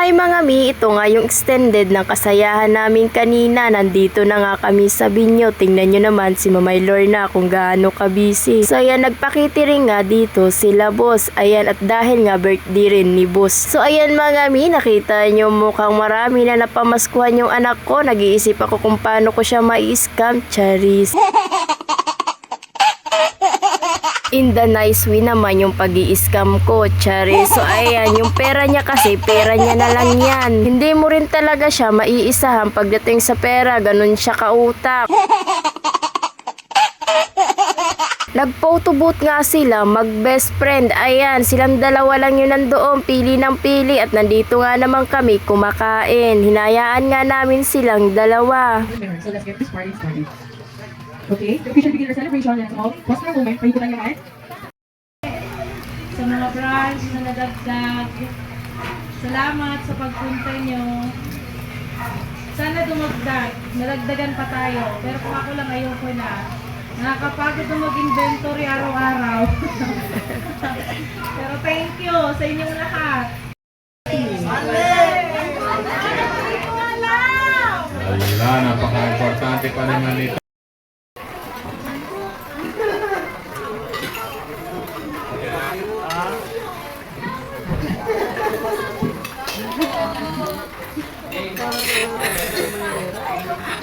Hi mga mi, ito nga yung extended ng kasayahan namin kanina. Nandito na nga kami sa Binyo. Tingnan nyo naman si Mamay Lorna kung gaano ka busy. So ayan, nagpakiti rin nga dito sila boss. Ayan, at dahil nga birthday rin ni boss. So ayan mga mi, nakita nyo mukhang marami na napamaskuhan yung anak ko. Nag-iisip ako kung paano ko siya mai-scam. Charis. In the nice way naman yung pag-i-scam ko, Charis. So ayan, yung pera niya kasi, pera niya na lang yan. Hindi mo rin talaga siya maiisahan pagdating sa pera, ganun siya kautak. Nag-photobooth nga sila, mag-best friend. Ayan, silang dalawa lang yun nandoon, pili ng pili. At nandito nga naman kami kumakain. Hinayaan nga namin silang dalawa. So let's get this party started. Okay, the official beginner celebration, let's all pause for a moment. Paikutan niyo kahit. Sa mga branch na nadagdag, salamat sa pagpunta nyo. Sana dumagdag, nadagdagan pa tayo. Pero kung ako lang ayoko na. Nakakapagod na mag-inventory araw-araw. Pero thank you sa inyong lahat. Wala, napaka-importante pa naman ito.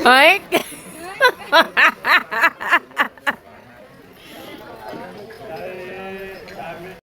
Ay!